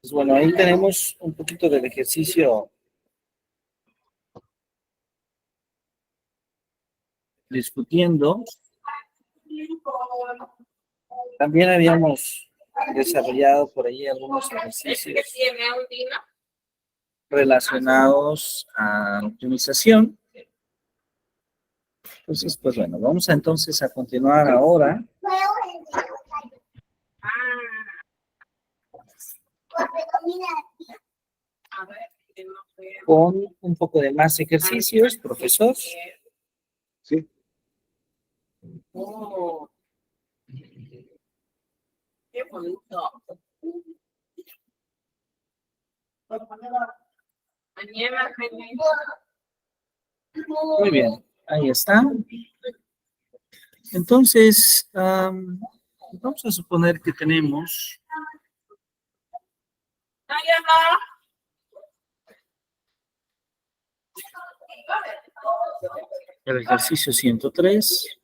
Pues bueno, ahí tenemos un poquito del ejercicio discutiendo. También habíamos desarrollado por ahí algunos ejercicios relacionados a optimización. Entonces, pues bueno, vamos entonces a continuar ahora con un poco de más ejercicios, profesor. Sí. Oh, qué bonito. Mañana, Muy bien, ahí está. Entonces, vamos a suponer que tenemos el ejercicio 103.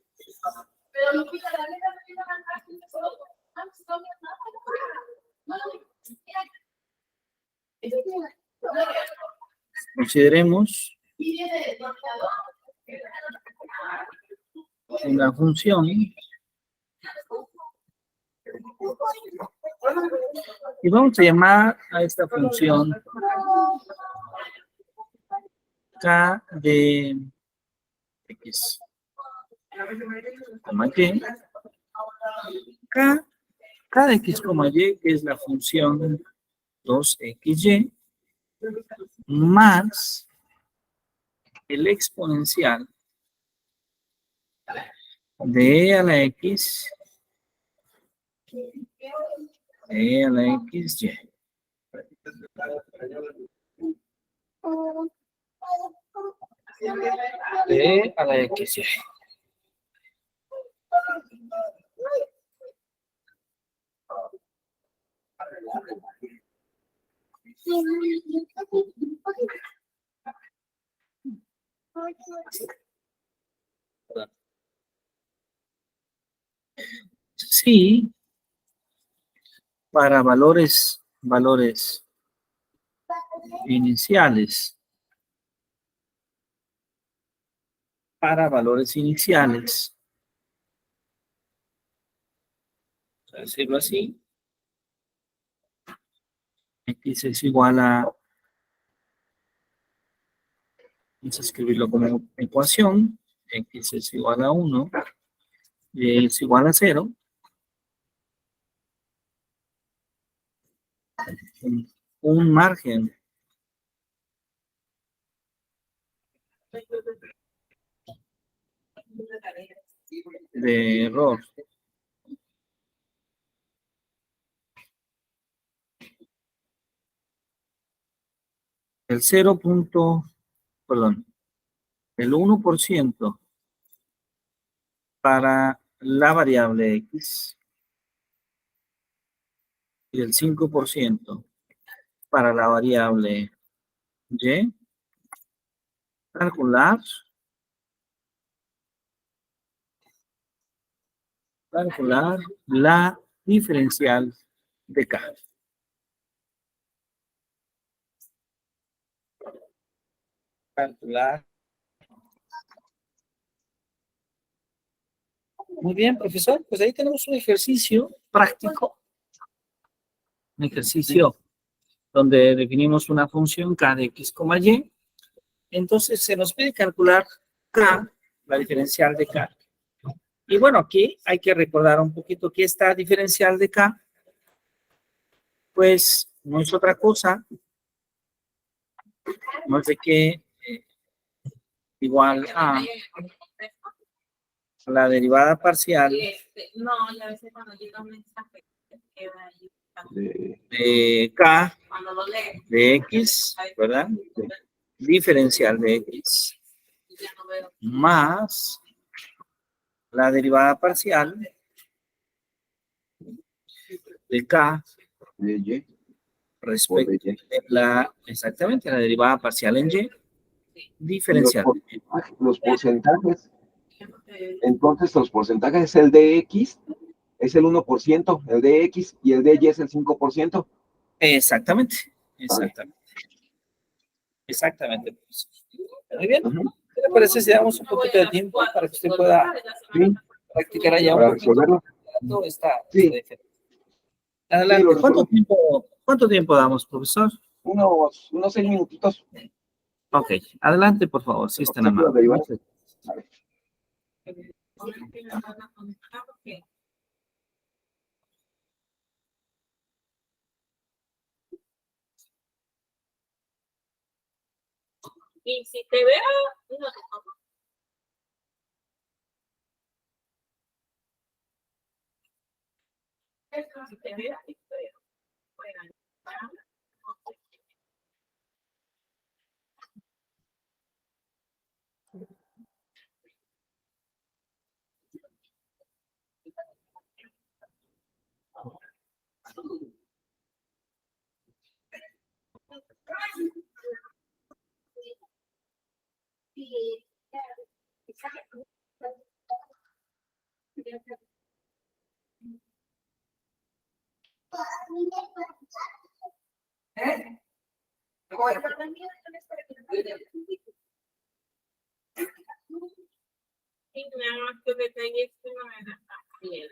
Consideremos una función y vamos a llamar a esta función k de x, coma y, k de x, y, que es la función 2xy, más el exponencial de e a la x, e a la xy. De a la xy. Sí, para valores iniciales. Para valores iniciales. Vamos a decirlo así. X es igual a, vamos a escribirlo como ecuación. X es igual a 1. Y es igual a 0. Un margen de error el 1% para la variable x y el 5% para la variable y. Calcular la diferencial de k. Calcular. Muy bien, profesor. Pues ahí tenemos un ejercicio práctico. Un ejercicio donde definimos una función k de x, y. Entonces se nos pide calcular k, la diferencial de k. Y bueno, aquí hay que recordar un poquito que esta diferencial de k, pues no es otra cosa, no es de que igual a la derivada parcial de k de x, ¿verdad? Diferencial de x más la derivada parcial de k De Y. respecto a exactamente la derivada parcial en y diferencial. Los porcentajes. Entonces, los porcentajes es el de X, es el 1%, el de X, y el de Y es el 5%. Exactamente, exactamente. Exactamente. Muy bien. Ujú. ¿Qué le parece si damos un poquito de tiempo para que usted pueda Sí, practicar allá un para poquito? resolverlo. Todo está Sí. diferente. Adelante. lo resuelvo. ¿Cuánto tiempo damos, profesor? Unos 6 minutitos. Ok, adelante, por favor, si están Se puede amables. derivar. Muchas A ver. Y si te veo, no. Si te veo, estoy fuera. Y nada más que detalles que no me da bien.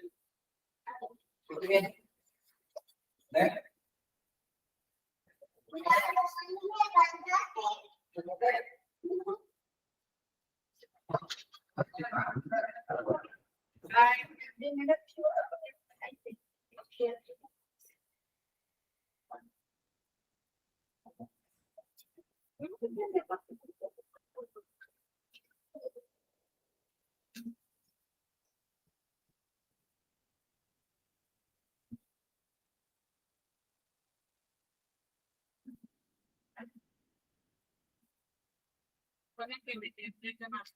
Puede que me entienda más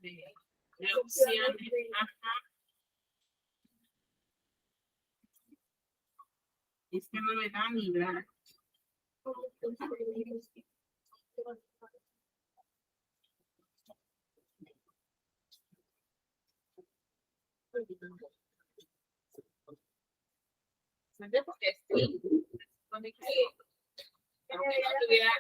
de opciones. Ajá. Es que no me da ni nada. ¿Sabes? Porque sí. Supone que aunque no tuviera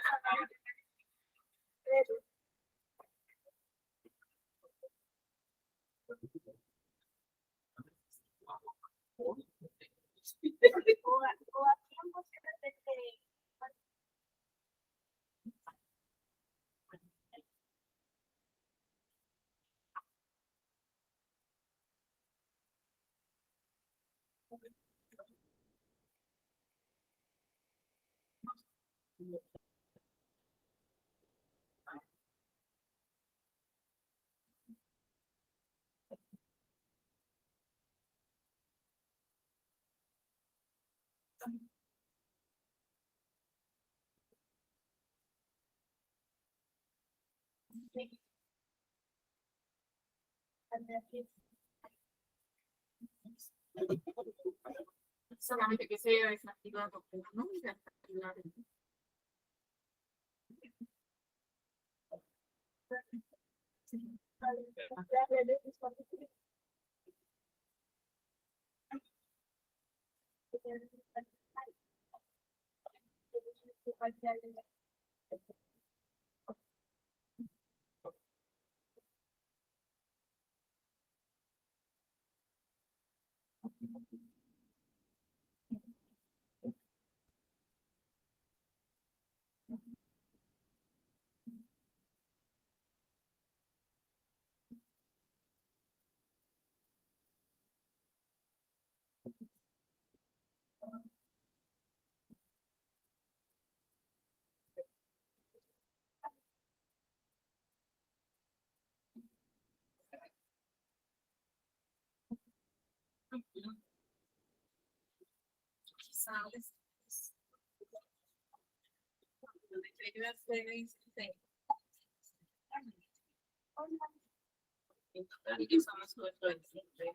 solamente que se haya desactivado, pero no se ha activado. ¿Sabes? Donde creo que se y que somos nuestro siempre.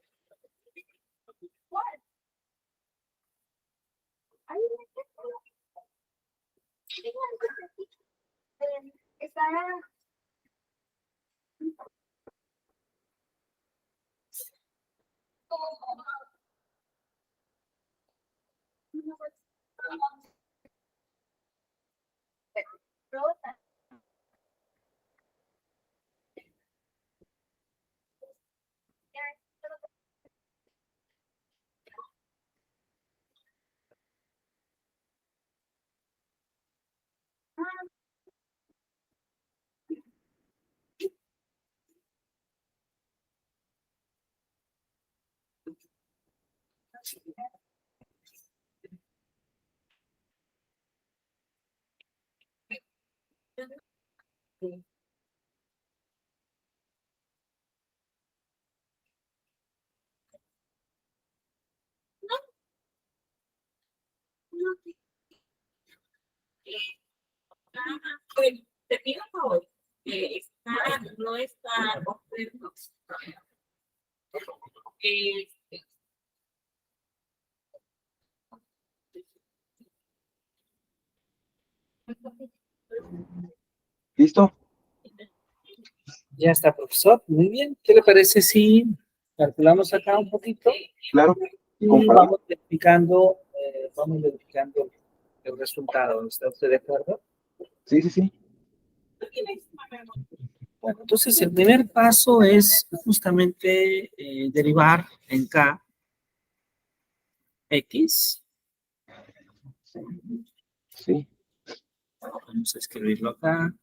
Te pido por favor, no está completo. ¿Listo? Ya está, profesor. Muy bien. ¿Qué le parece si calculamos acá un poquito? Claro. Y Comparado. vamos verificando el resultado. ¿Está usted de acuerdo? Sí, sí, sí. Bueno, entonces el primer paso es justamente derivar en K X. Sí. Vamos a escribirlo acá.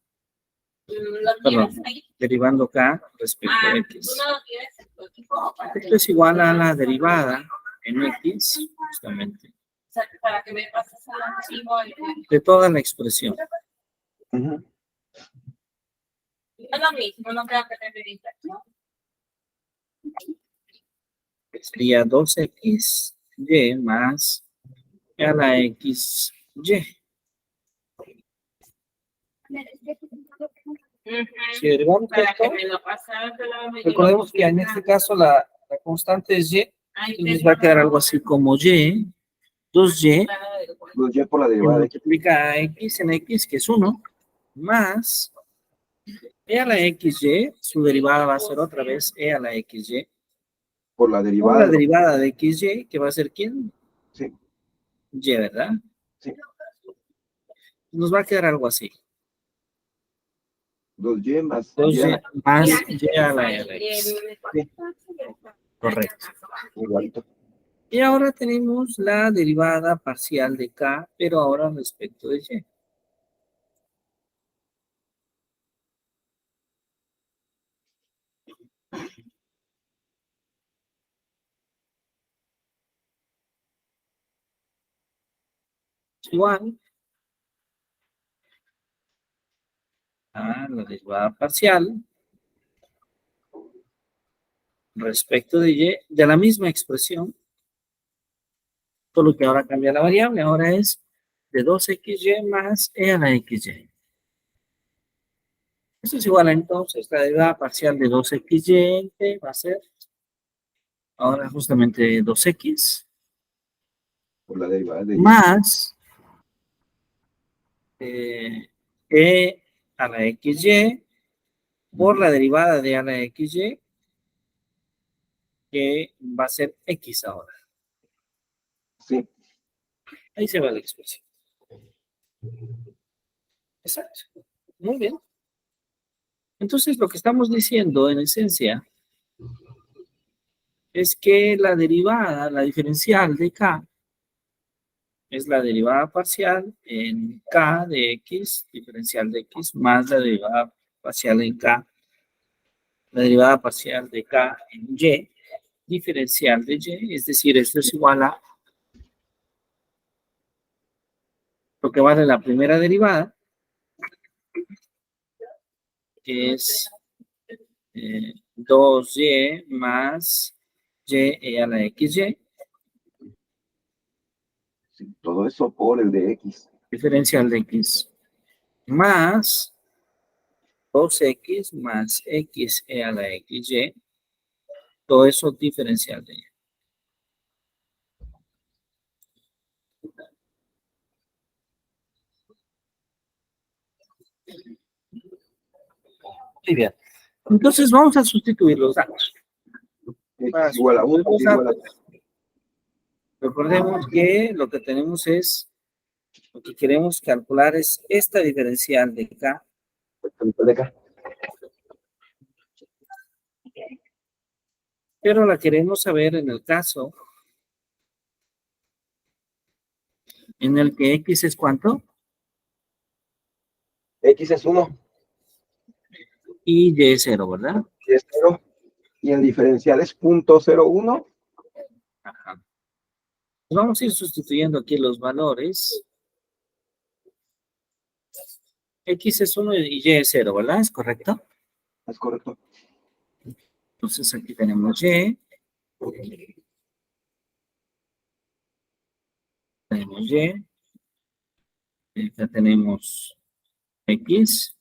Lo Perdón, tienes ahí. derivando K respecto a Tú X. no lo tienes en tu equipo. Esto es igual a la derivada en X, justamente, O sea, para que me pases el archivo. de toda la expresión. Ujú. Es lo mismo, no creo que te dediques, ¿no? Sería 2XY más a la XY. Si derivamos Para esto, que me lo pasaras, recordemos que en este caso la constante es Y, entonces va a quedar algo así como Y, 2Y, Los Y por la que derivada de X. multiplica a X en X, que es 1, más E a la XY, su derivada va a ser otra vez E a la XY, Por la por derivada la de derivada de XY, que va a ser ¿quién? Sí, Y, ¿verdad? sí. Nos va a quedar algo así. 2Y más 2Y Y. más Y a la X. Sí, Correcto. igualito. Y ahora tenemos la derivada parcial de K, pero ahora respecto de Y. Igual a la derivada parcial respecto de Y, de la misma expresión, solo que ahora cambia la variable, ahora es de 2XY más E a la XY. Esto es igual a entonces la derivada parcial de 2XY, que va a ser ahora justamente 2X, Por la derivada de Y. más E a la XY, por la derivada de a la XY, que va a ser X ahora. Sí. Ahí se va la expresión. Exacto. Muy bien. Entonces, lo que estamos diciendo en esencia es que la derivada, la diferencial de K, es la derivada parcial en K de X, diferencial de X, más la derivada parcial en K, la derivada parcial de K en Y, diferencial de Y, es decir, esto es igual a lo que vale la primera derivada, que es 2Y más Y a la XY, Sí, todo eso por el de X. diferencial de X, más 2X más X a la XY, todo eso diferencial de Y. Muy bien. Entonces vamos a sustituir los datos. Para X igual a 1, sustituir los Y igual a datos, recordemos que lo que tenemos es, lo que queremos calcular es esta diferencial de K, 3 de acá. pero la queremos saber en el caso en el que X es ¿cuánto? X es 1, Y Y es 0, ¿verdad? Y es 0. Y el diferencial es 0.01. Ajá. Vamos a ir sustituyendo aquí los valores. X es 1 y Y es 0, ¿verdad? ¿Es correcto? Es correcto. Entonces aquí tenemos Y. Tenemos Y. Acá tenemos X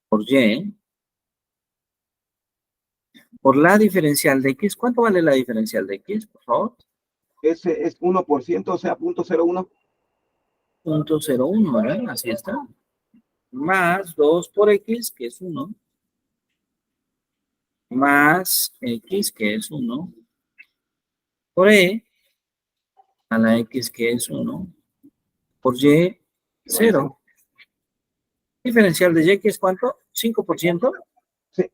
por Y. Por la diferencial de X. ¿Cuánto vale la diferencial de X, por favor? Ese es 1%, o sea, 0.01. 0.01, ¿verdad? Así está. Más 2 por X, que es 1. Más X, que es 1. Por E, a la X, que es 1. Por Y, 0. Diferencial de Y, que es ¿cuánto? 5%. Sí,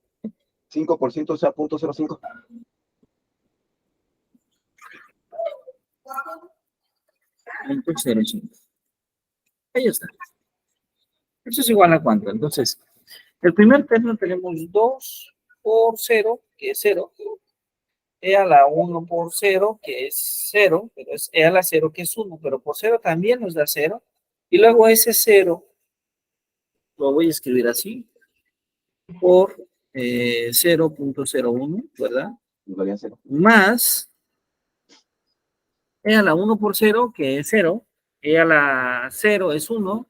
5%, o sea, 0.05. Punto 0,5. Ahí está. Eso es igual a ¿cuánto? Entonces, el primer término tenemos 2 por 0, que es 0. E a la 1 por 0, que es 0, pero es E a la 0, que es 1, pero por 0 también nos da 0. Y luego ese 0 lo voy a escribir así, por 0.01, ¿verdad? Nos daría 0. Más E a la 1 por 0, que es 0. E a la 0 es 1.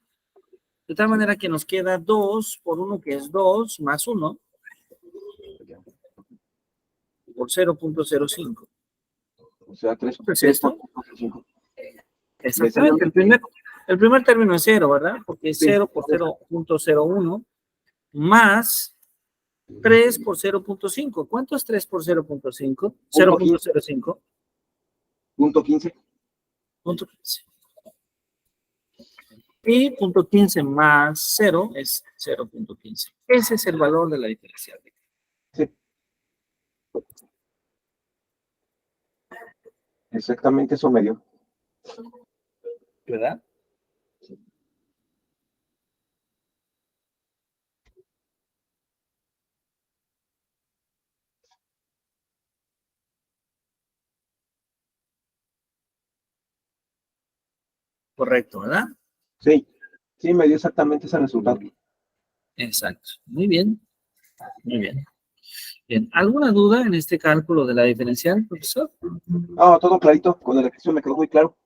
De tal manera que nos queda 2 por 1, que es 2, más 1, por 0.05. O sea, 3, ¿Qué es esto? 3.05. Exactamente. El primer término es 0, ¿verdad? Porque es Sí. 0 por 0.01 más 3 por 0.5. ¿Cuánto es 3 por 0.5? 0.05. Punto 15. Punto 15. Y punto 15 más 0 es 0.15. Ese es el valor de la diferencial. Sí. Exactamente eso me dio. ¿Verdad? Correcto, ¿verdad? Sí, sí, me dio exactamente ese resultado. Exacto. Muy bien. Muy bien. Bien. ¿Alguna duda en este cálculo de la diferencial, profesor? Ah, todo clarito, con el ejercicio me quedó muy claro.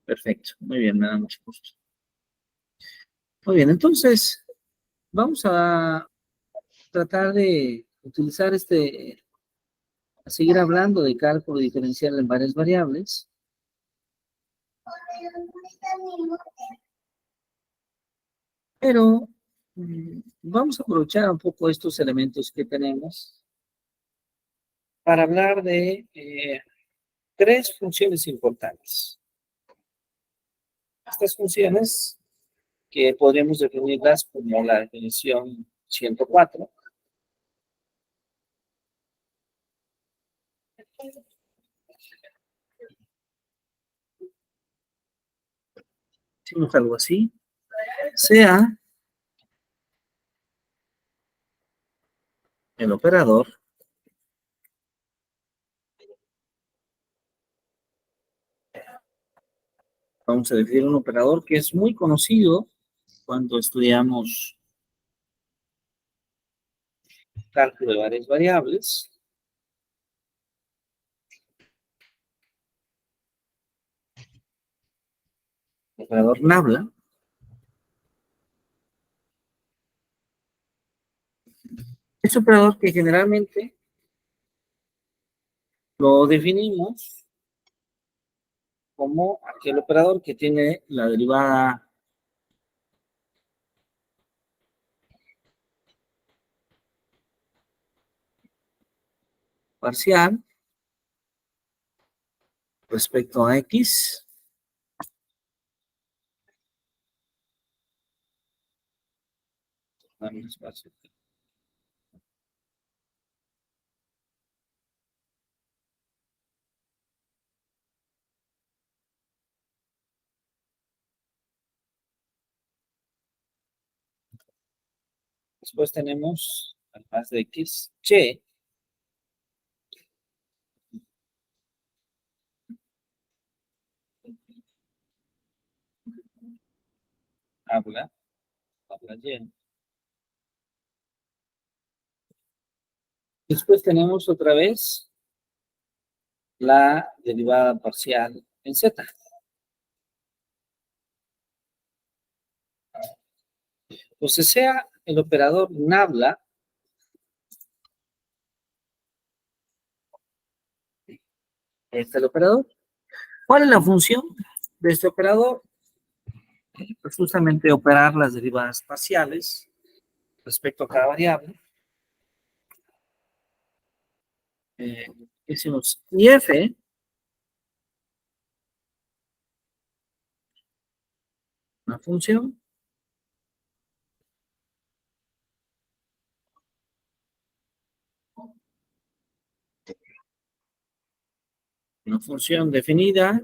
Perfecto. Muy bien, me da mucho gusto. Muy bien, entonces vamos a tratar de utilizar a seguir hablando de cálculo diferencial en varias variables. Pero vamos a aprovechar un poco estos elementos que tenemos para hablar de tres funciones importantes. Estas funciones que podríamos definirlas como la definición 104. Decimos algo así. Sea el operador vamos a definir un operador que es muy conocido cuando estudiamos cálculo de varias variables. El operador Nabla. Es un operador que generalmente lo definimos como aquel operador que tiene la derivada parcial respecto a X. Dame un espacio. Después tenemos, además de X, Y. nabla y. Después tenemos otra vez la derivada parcial en z. Entonces sea el operador nabla, este es el operador. ¿Cuál es la función de este operador? Pues justamente operar las derivadas parciales respecto a cada variable. Hicimos y f una función definida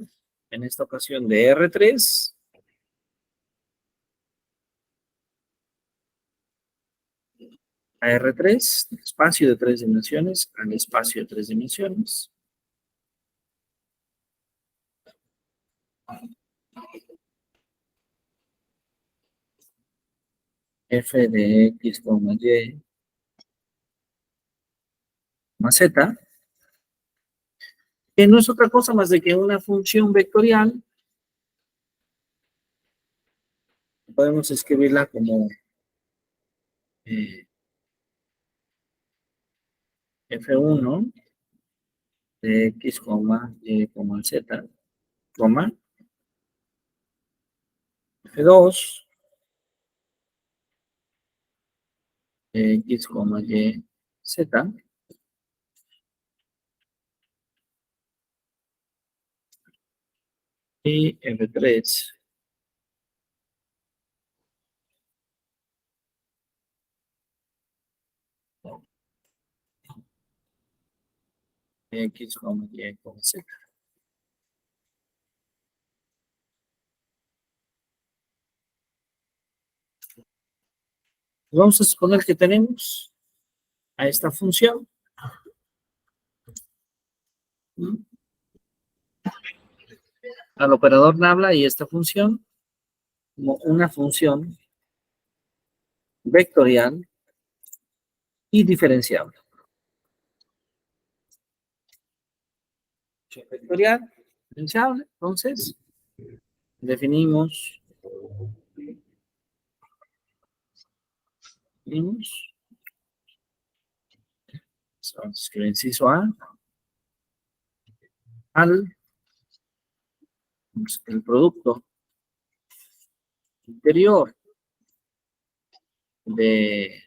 en esta ocasión de R3 a R3, espacio de 3 dimensiones al espacio de 3 dimensiones. F de X, Y, más Z, que no es otra cosa más de que una función vectorial. Podemos escribirla como F1 de X, Y, Z, coma, F2 de X, Y, Z, y F3 de X, Y, Z. Vamos a suponer que tenemos a esta función. Al operador nabla y esta función como una función vectorial y diferenciable. Vectorial, diferenciable, entonces definimos vamos a escribir inciso A al el producto interior del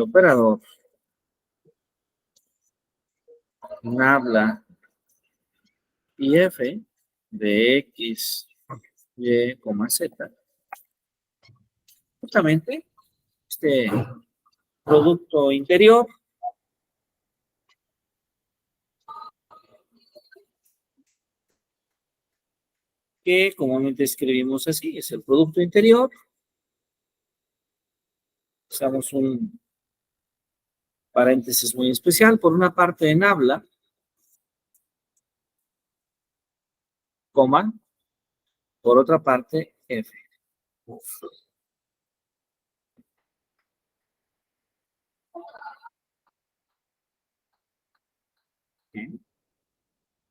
operador nabla y f de X, Y, Z. Justamente este producto interior que comúnmente escribimos así, es el producto interior. Usamos un paréntesis muy especial, por una parte en nabla, coma, por otra parte f.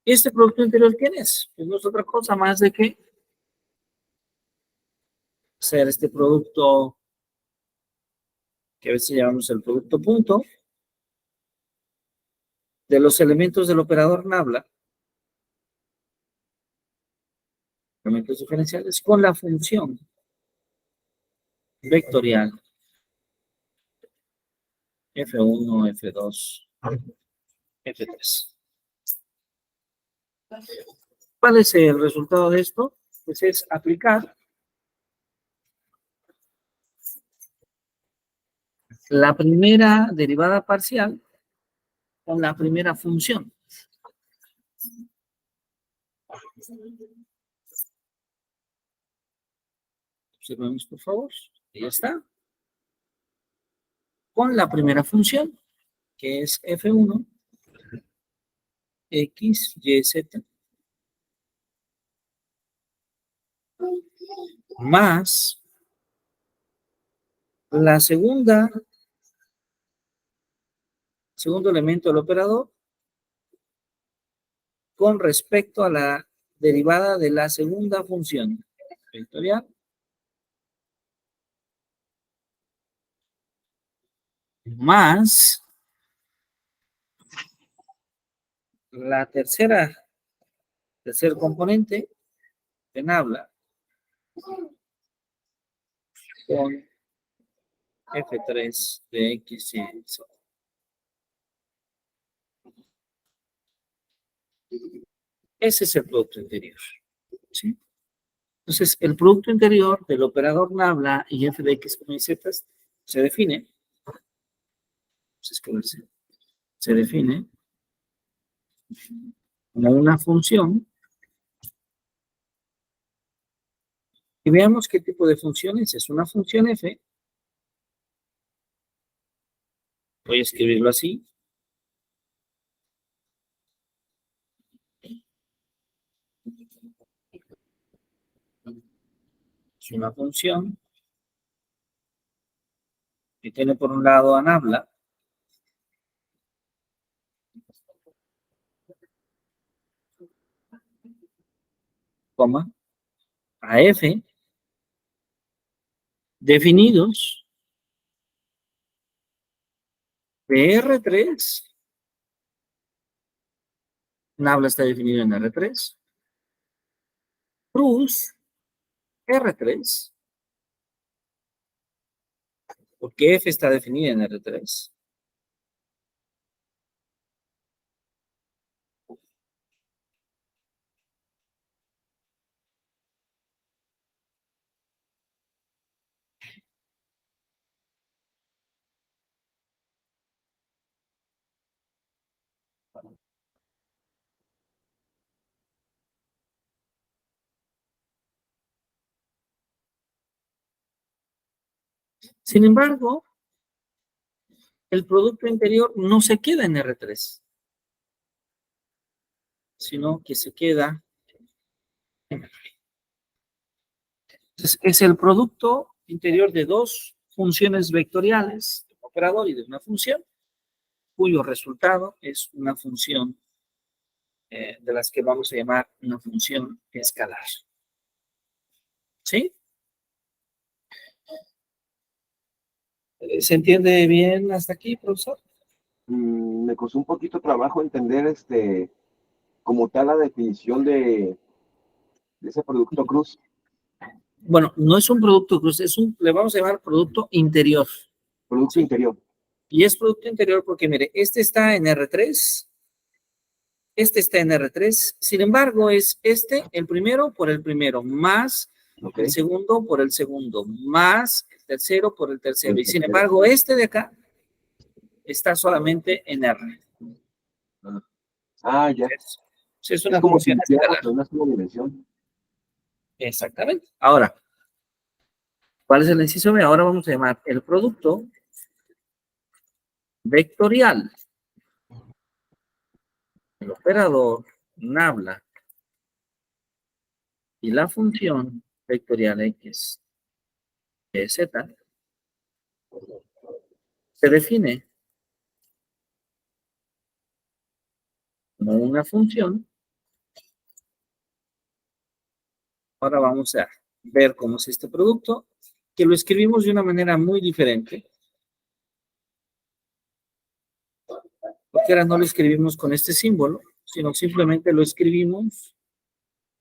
¿Y este producto interior quién es? Pues no es otra cosa más de que ser este producto que a veces llamamos el producto punto de los elementos del operador nabla, elementos diferenciales, con la función vectorial F1, F2, F3. ¿Cuál es el resultado de esto? Pues es aplicar la primera derivada parcial con la primera función. Observemos, por favor. Ahí está. Con la primera función, que es F1, X, Y, Z. más la segundo elemento del operador con respecto a la derivada de la segunda función vectorial más la tercer componente en habla con F3 de X y Z. Ese es el producto interior. ¿Sí? Entonces, el producto interior del operador nabla y f de x, y z se define. Entonces, se define como una función. Y veamos qué tipo de función es una función f. Voy a escribirlo así. Es una función que tiene por un lado a nabla, coma, a f, definidos de R3. Nabla está definido en R3. Cruz R3. Porque F está definida en R3. Sin embargo, el producto interior no se queda en R3, sino que se queda en R. Entonces, es el producto interior de dos funciones vectoriales, de un operador y de una función, cuyo resultado es una función de las que vamos a llamar una función escalar. ¿Sí? ¿Se entiende bien hasta aquí, profesor? Me costó un poquito trabajo entender como tal la definición de ese producto cruz. Bueno, no es un producto cruz, le vamos a llamar producto interior. Producto ¿Sí? interior. Y es producto interior porque, mire, este está en R3, este está en R3, sin embargo, es el primero por el primero, más Okay. el segundo por el segundo, más el tercero por el tercero. Y sin tercero. embargo, este de acá está solamente en R. Ya. Es una como función si escalar. una sola dimensión. Exactamente. Ahora, ¿cuál es el inciso B? Ahora vamos a llamar el producto vectorial. El operador nabla y la función vectorial X, Y, Z se define como una función. Ahora vamos a ver cómo es este producto, que lo escribimos de una manera muy diferente. Porque ahora no lo escribimos con este símbolo, sino simplemente lo escribimos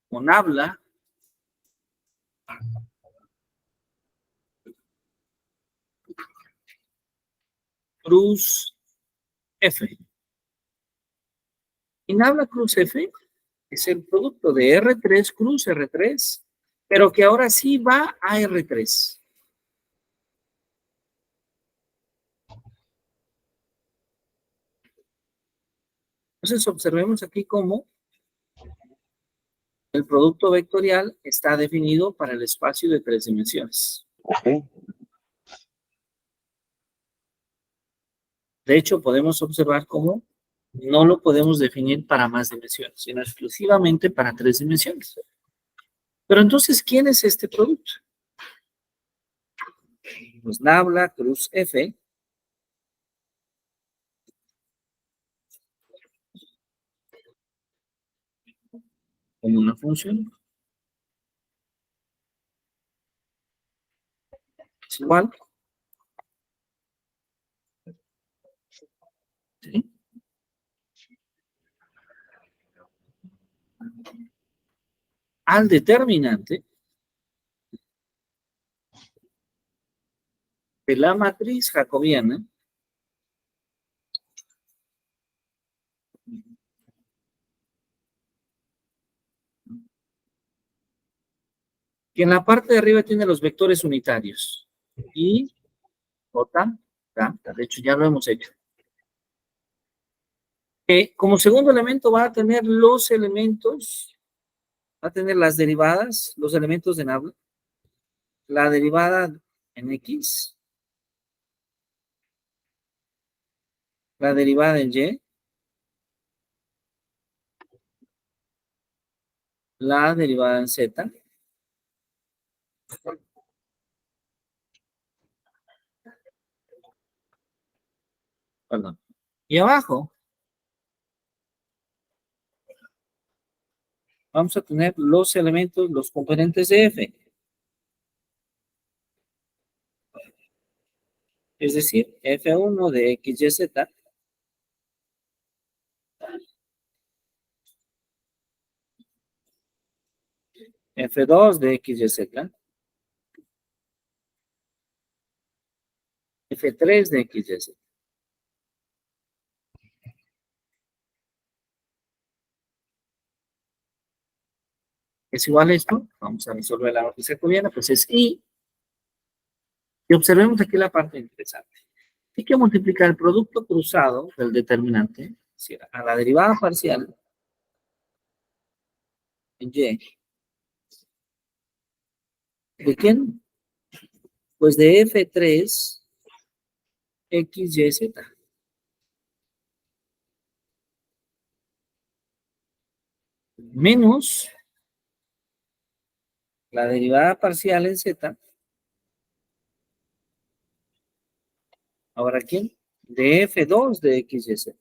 con nabla cruz F. Y nabla cruz F es el producto de R3 cruz R3, pero que ahora sí va a R3. Entonces observemos aquí cómo el producto vectorial está definido para el espacio de 3 dimensiones. Okay. De hecho, podemos observar cómo no lo podemos definir para más dimensiones, sino exclusivamente para 3 dimensiones. Pero entonces, ¿quién es este producto? Pues nabla cruz F como una función es igual, ¿sí?, al determinante de la matriz jacobiana que en la parte de arriba tiene los vectores unitarios. Y J, K, de hecho ya lo hemos hecho. Como segundo elemento va a tener los elementos, va a tener las derivadas, los elementos de nabla, la derivada en X, la derivada en Y, la derivada en Z, perdón, y abajo vamos a tener los elementos, los componentes de F, es decir, F1 de X, Y, Z, F2 de X, Y, Z, F3 de X, Y, Z. ¿Es igual a esto? Vamos a resolver la matriz jacobiana, pues es I. Y observemos aquí la parte interesante. Hay que multiplicar el producto cruzado del determinante, es decir, a la derivada parcial en Y. ¿De quién? Pues de F3 X, Y, Z. Menos la derivada parcial en Z. Ahora, ¿quién? De F2 de X, Y, Z.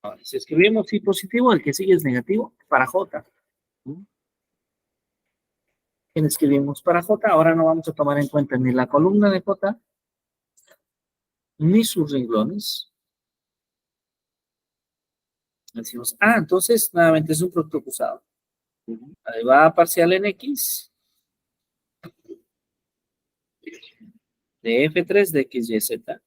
Ahora, si escribimos I positivo, el que sigue es negativo para J. ¿Quién escribimos para J? Ahora no vamos a tomar en cuenta ni la columna de J, ni sus renglones. Decimos, entonces, nuevamente es un producto cruzado. La derivada parcial en X de F3 de X, Y, Z.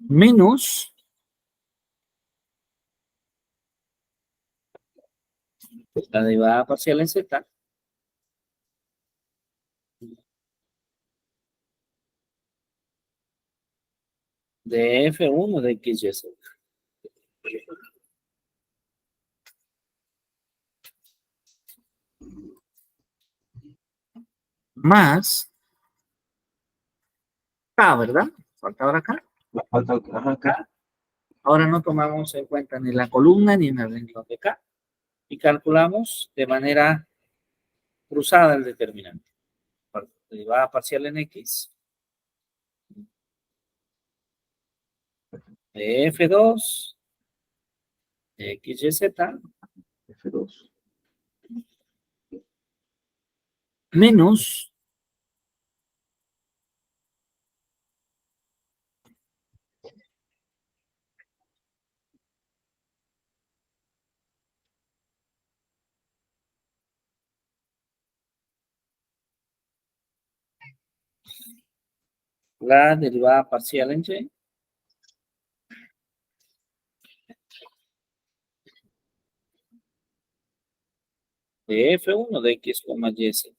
Menos la derivada parcial en Z de F1 de X, Y, Z. Más K, ¿verdad? Falta ahora K. Falta, ajá, K. Ahora no tomamos en cuenta ni la columna ni en el renglón de K. Y calculamos de manera cruzada el determinante. Derivada parcial en X de F2 de X, Y, Z F2. menos la derivada parcial en Y de F1 de X, Y, Z.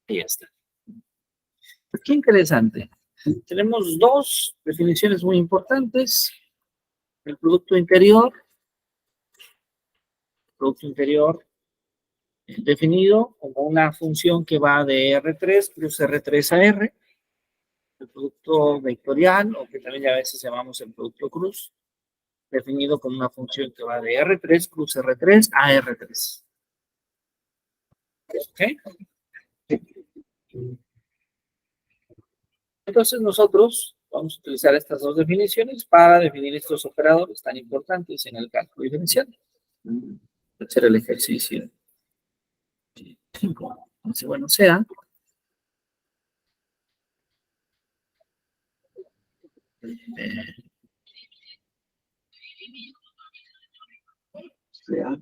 Y ya está. Pues qué interesante. Tenemos dos definiciones muy importantes. El producto interior definido como una función que va de R3 plus R3 a R, el producto vectorial, o que también a veces llamamos el producto cruz, definido como una función que va de R3 plus R3 a R3. ¿Ok? Entonces nosotros vamos a utilizar estas dos definiciones para definir estos operadores tan importantes en el cálculo diferencial. Hacer el ejercicio 5. Entonces, bueno, sea Sea.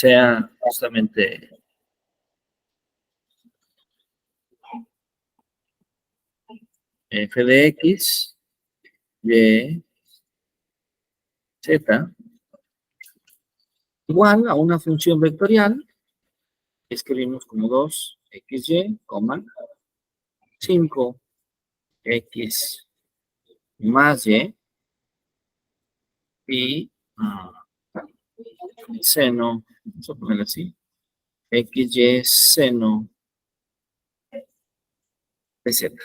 sea justamente f de x, y, z, igual a una función vectorial que escribimos como 2xy, 5x más y seno, vamos a ponerlo así, xy seno de z.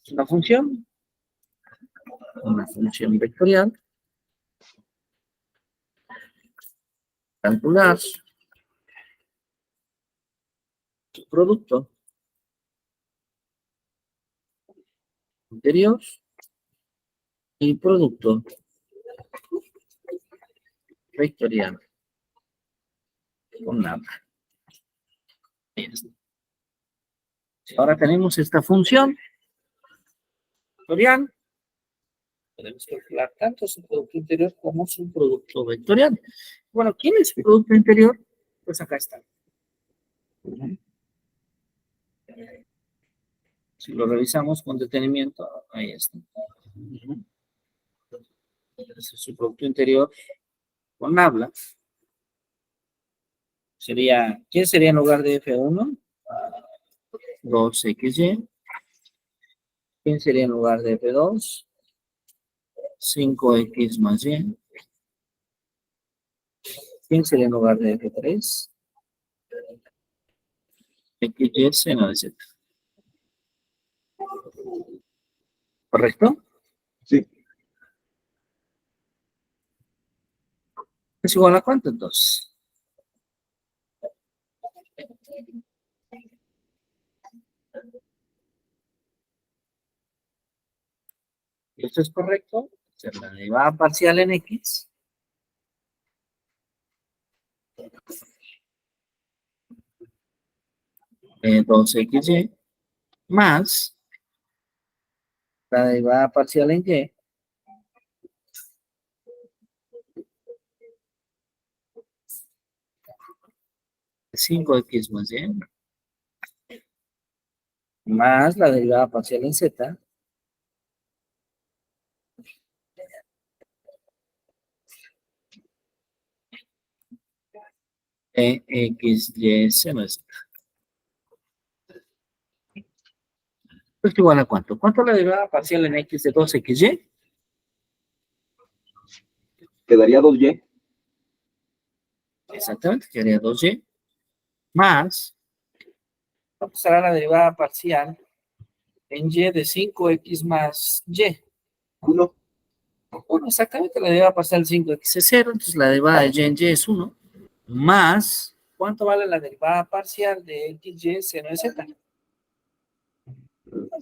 Es una función vectorial, calcular su producto interior y producto vectorial con nada. Ahora tenemos esta función vectorial. Podemos calcular tanto su producto interior como su producto vectorial. Bueno, ¿quién es el producto interior? Pues acá está. Si lo revisamos con detenimiento, ahí está. Entonces, su producto interior con habla sería, ¿quién sería en lugar de F1? 2xy. ¿Quién sería en lugar de F2? 5x más y. ¿Quién sería en lugar de F3? XY seno de z. ¿Correcto? Sí. ¿Es igual a cuánto entonces? Esto es correcto. Se la derivada parcial en x. Entonces xy más la derivada parcial en y. 5x más y. Más la derivada parcial en z. XY seno de z. ¿Esto igual a cuánto? ¿Cuánto es la derivada parcial en x de 2xy? Quedaría 2y. Exactamente, quedaría 2y. Más, ¿cuánto será la derivada parcial en y de 5x más y? 1. Bueno, exactamente, la derivada parcial de 5x es 0, entonces la derivada de y en y es 1. Más, ¿cuánto vale la derivada parcial de xy seno de z?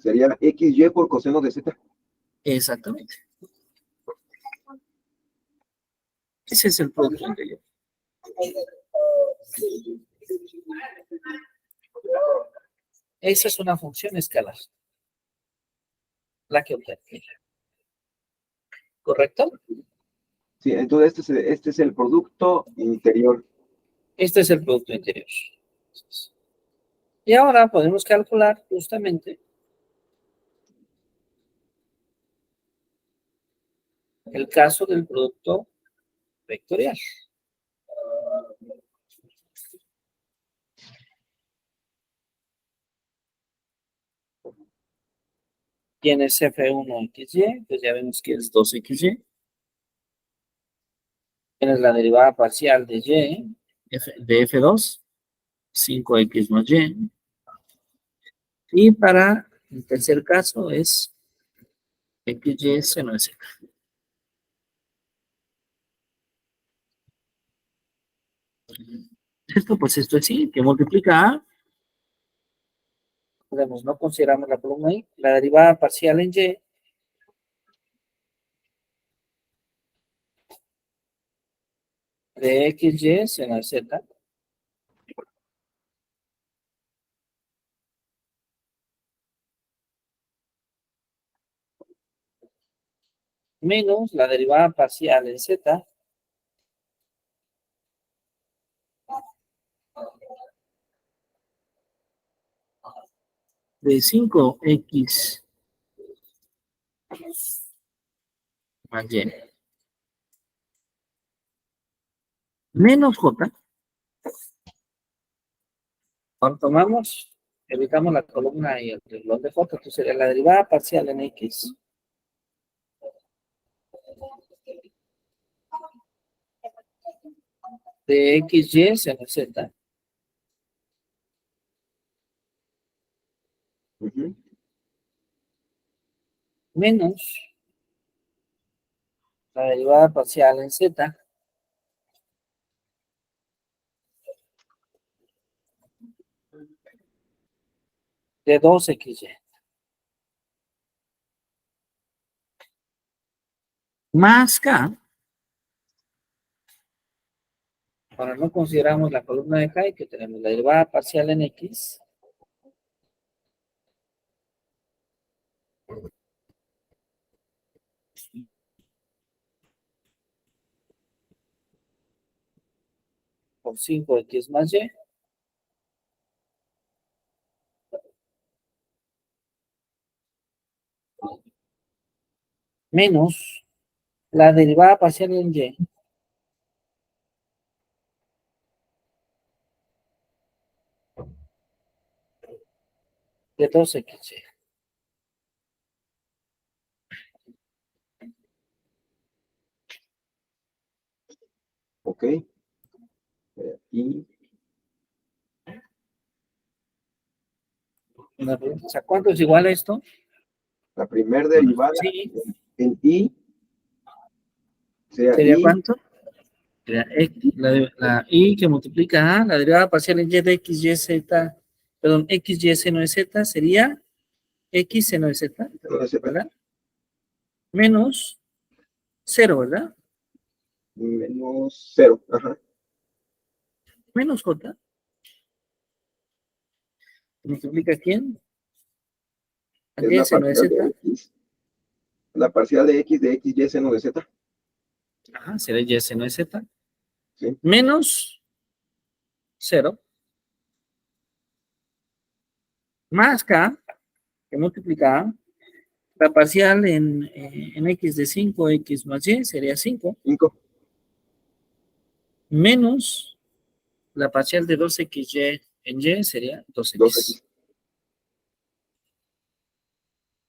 Sería xy por coseno de z. Exactamente. Ese es el producto interior. Esa es una función escalar. La que obtengo. ¿Correcto? Sí, entonces este es el producto interior. Este es el producto interior. Y ahora podemos calcular justamente el caso del producto vectorial. ¿Quién es F1XY? Pues ya vemos que es 2XY. ¿Quién es la derivada parcial de Y? De F2, 5X más Y. Y para el tercer caso es XY seno de Z. Pues esto es sí, que multiplica a, podemos, no consideramos la columna ahí, la derivada parcial en Y de XY seno de Z menos la derivada parcial en Z de 5X más Y menos J. Cuando tomamos, evitamos la columna y el renglón de J, entonces sería la derivada parcial en X de XY seno Z Ujú. menos la derivada parcial en Z de 2XY más K. Ahora no consideramos la columna de K y que tenemos la derivada parcial en X por 5X más Y menos la derivada parcial en Y de 2XY. Ok. Y Una pregunta, o sea, ¿cuánto es igual a esto? la primera derivada Sí, en I sea ¿sería I cuánto? Sería X, la Y que multiplica a la derivada parcial en Y de XY, perdón, XY seno de Z sería X seno de Z, no sé, ¿verdad? Menos 0, ¿verdad? menos 0. Ajá. Menos J. ¿Multiplica quién? A Es Y la seno de parcial de Z. X. La parcial de X de XY seno de Z. Ajá, será Y seno de Z. Sí. Menos 0. Más K, que multiplica A. La parcial en X de 5X más Y sería 5. 5. Menos la parcial de 2XY en Y sería 2X. 2X.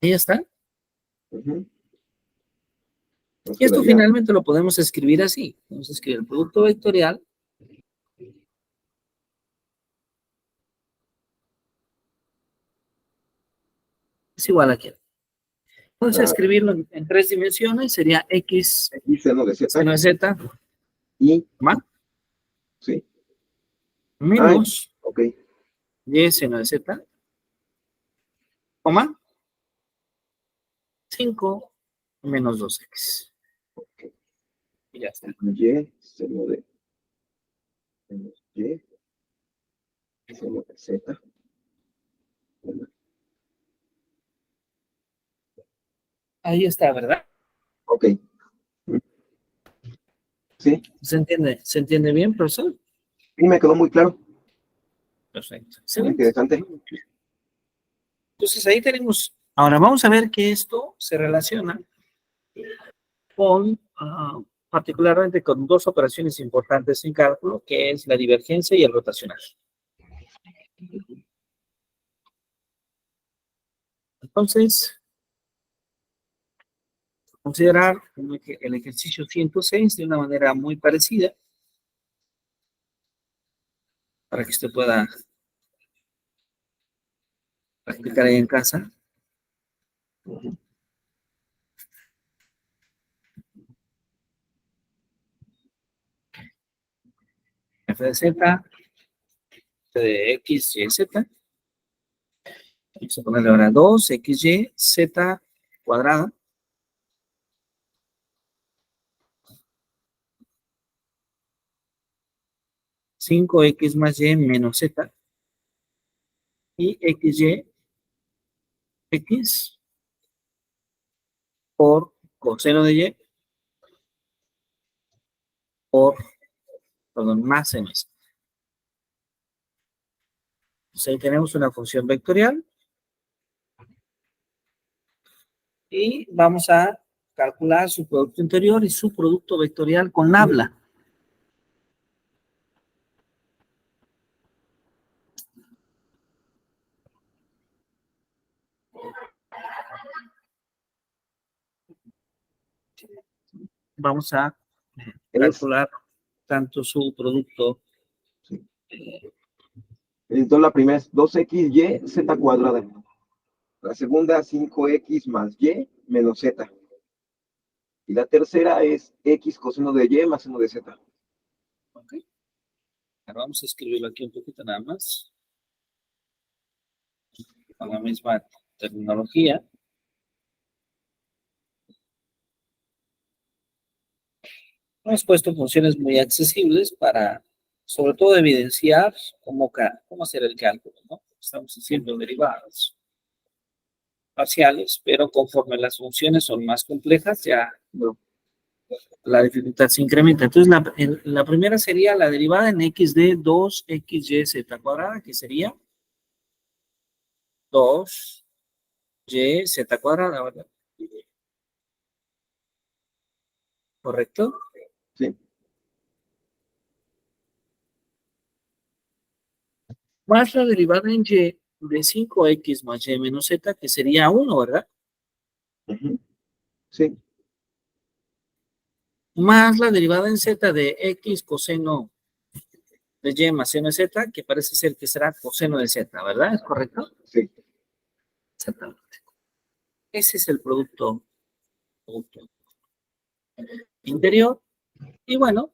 Y ya está. Ujú. Nos Y esto quedaría, finalmente lo podemos escribir así. Vamos a escribir el producto vectorial es igual a quién. Vamos a escribirlo en 3 dimensiones. Sería X X seno de Z seno de Z y, más sí. menos Ok. Y seno de Z, coma, 5 menos 2X. Ok. Y ya está. Y seno de menos Y seno de Z. Ahí está, ¿verdad? Ok. Sí. ¿Se entiende bien, profesor? Y me quedó muy claro. Perfecto. Muy Excelente. interesante. Entonces ahí tenemos. Ahora vamos a ver que esto se relaciona con, particularmente con dos operaciones importantes en cálculo, que es la divergencia y el rotacional. Entonces, considerar el ejercicio 106 de una manera muy parecida para que usted pueda practicar ahí en casa. F de Z, F de X, Y, Z. Vamos a ponerle ahora 2XY, Z cuadrada. Cinco X más Y menos Z. Y XY, X por coseno de Y por, perdón, más seno de Z. Entonces ahí tenemos una función vectorial. Y vamos a calcular su producto interior y su producto vectorial con nabla. Vamos a calcular tanto su producto. Entonces la primera es 2XY, Z cuadrada. La segunda, 5X más Y menos Z. Y la tercera es X coseno de Y más seno de Z. Ok. Ahora vamos a escribirlo aquí un poquito nada más. Con la misma terminología. Hemos puesto funciones muy accesibles para, sobre todo, evidenciar cómo hacer el cálculo, ¿no? Estamos haciendo derivadas parciales, pero conforme las funciones son más complejas, ya la dificultad se incrementa. Entonces, la primera sería la derivada en X de 2XYZ cuadrada, que sería 2YZ cuadrada, ¿verdad? ¿Correcto? Sí. Más la derivada en Y de 5X más Y menos Z, que sería 1, ¿verdad? Sí. Más la derivada en Z de X coseno de Y más seno de Z, que parece ser que será coseno de Z, ¿verdad? ¿Es correcto? Sí. Exactamente. Ese es el producto interior. Y bueno,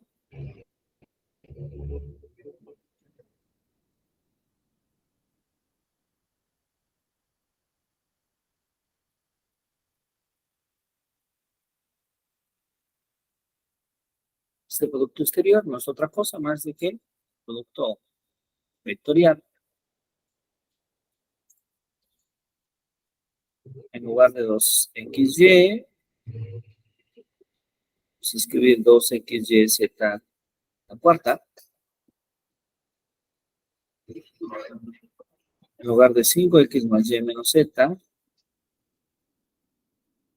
este producto exterior no es otra cosa más de que producto vectorial. En lugar de 2XY, vamos a escribir 2XYZ a la cuarta. En lugar de 5X más Y menos Z,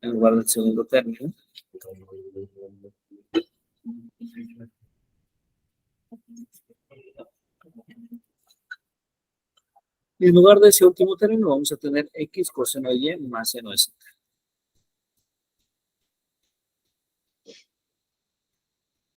en lugar del segundo término. Y en lugar de ese último término vamos a tener X coseno de Y más seno de Z.